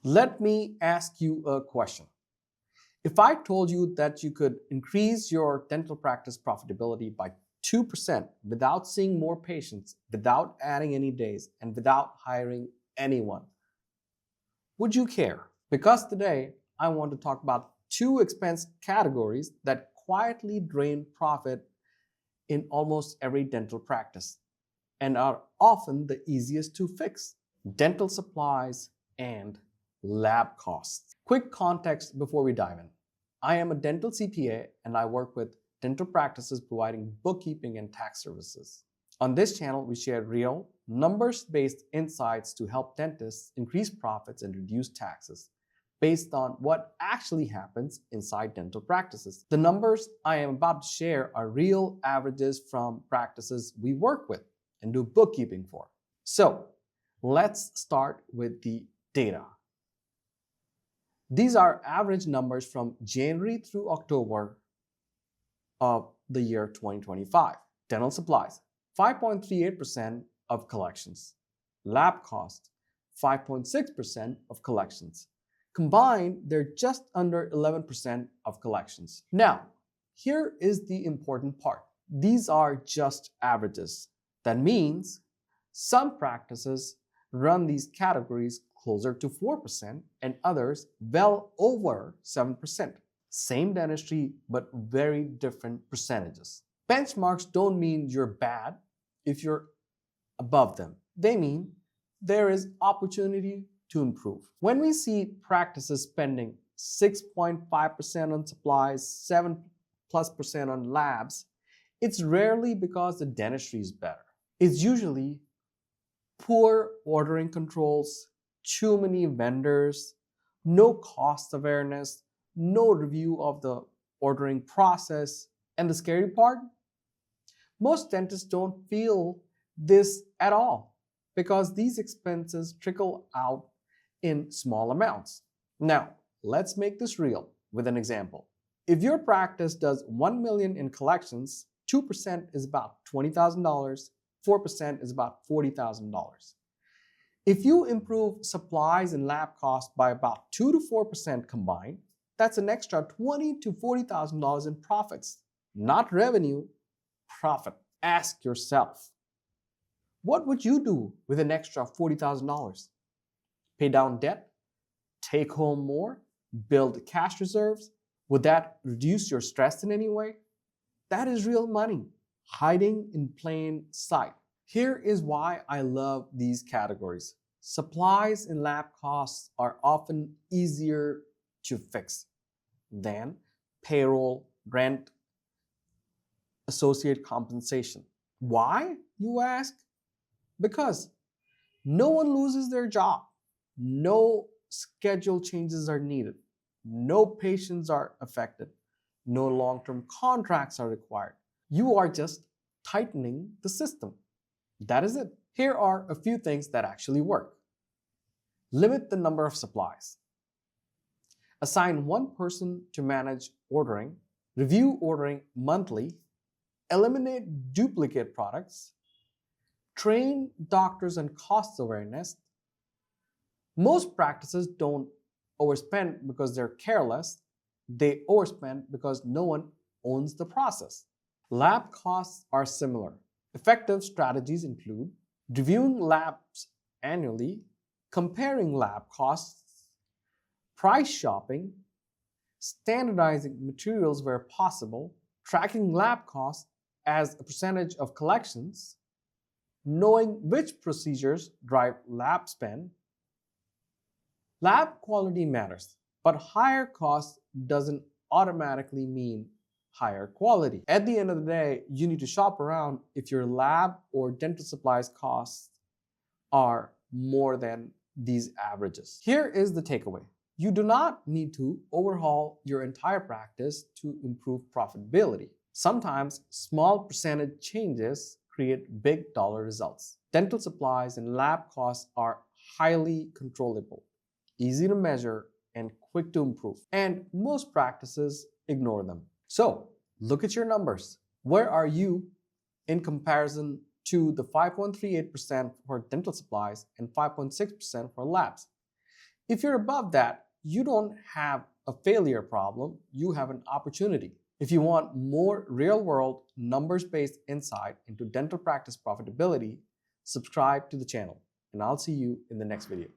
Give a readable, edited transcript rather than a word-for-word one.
Let me ask you a question. If I told you that you could increase your dental practice profitability by 2% without seeing more patients, without adding any days, and without hiring anyone, would you care? Because today I want to talk about two expense categories that quietly drain profit in almost every dental practice and are often the easiest to fix: dental supplies and lab costs. Quick context before we dive in. I am a dental CPA and I work with dental practices providing bookkeeping and tax services. On this channel, we share real, numbers-based insights to help dentists increase profits and reduce taxes based on what actually happens inside dental practices. The numbers I am about to share are real averages from practices we work with and do bookkeeping for. So let's start with the data. These are average numbers from January through October of the year 2025. Dental supplies, 5.38% of collections. Lab costs, 5.6% of collections. Combined, they're just under 11% of collections. Now, here is the important part. These are just averages. That means some practices run these categories closer to 4% and others well over 7%. Same dentistry, but very different percentages. Benchmarks don't mean you're bad if you're above them. They mean there is opportunity to improve. When we see practices spending 6.5% on supplies, 7+% on labs, it's rarely because the dentistry is better. It's usually poor ordering controls, too many vendors, no cost awareness, no review of the ordering process. And the scary part? Most dentists don't feel this at all because these expenses trickle out in small amounts. Now, let's make this real with an example. If your practice does $1 million in collections, 2% is about $20,000, 4% is about $40,000. If you improve supplies and lab costs by about 2 to 4% combined, that's an extra $20,000 to $40,000 in profits. Not revenue, profit. Ask yourself, what would you do with an extra $40,000? Pay down debt? Take home more? Build cash reserves? Would that reduce your stress in any way? That is real money, hiding in plain sight. Here is why I love these categories. Supplies and lab costs are often easier to fix than payroll, rent, associate compensation. Why, you ask? Because no one loses their job. No schedule changes are needed. No patients are affected. No long-term contracts are required. You are just tightening the system. That is it. Here are a few things that actually work. Limit the number of supplies. Assign one person to manage ordering. Review ordering monthly. Eliminate duplicate products. Train doctors on cost awareness. Most practices don't overspend because they're careless. They overspend because no one owns the process. Lab costs are similar. Effective strategies include reviewing labs annually, comparing lab costs, price shopping, standardizing materials where possible, tracking lab costs as a percentage of collections, knowing which procedures drive lab spend. Lab quality matters, but higher cost doesn't automatically mean higher quality. At the end of the day, you need to shop around if your lab or dental supplies costs are more than these averages. Here is the takeaway. You do not need to overhaul your entire practice to improve profitability. Sometimes small percentage changes create big dollar results. Dental supplies and lab costs are highly controllable, easy to measure, and quick to improve. And most practices ignore them. So look at your numbers. Where are you in comparison to the 5.38% for dental supplies and 5.6% for labs? If you're above that, you don't have a failure problem, you have an opportunity. If you want more real-world, numbers-based insight into dental practice profitability, subscribe to the channel, and I'll see you in the next video.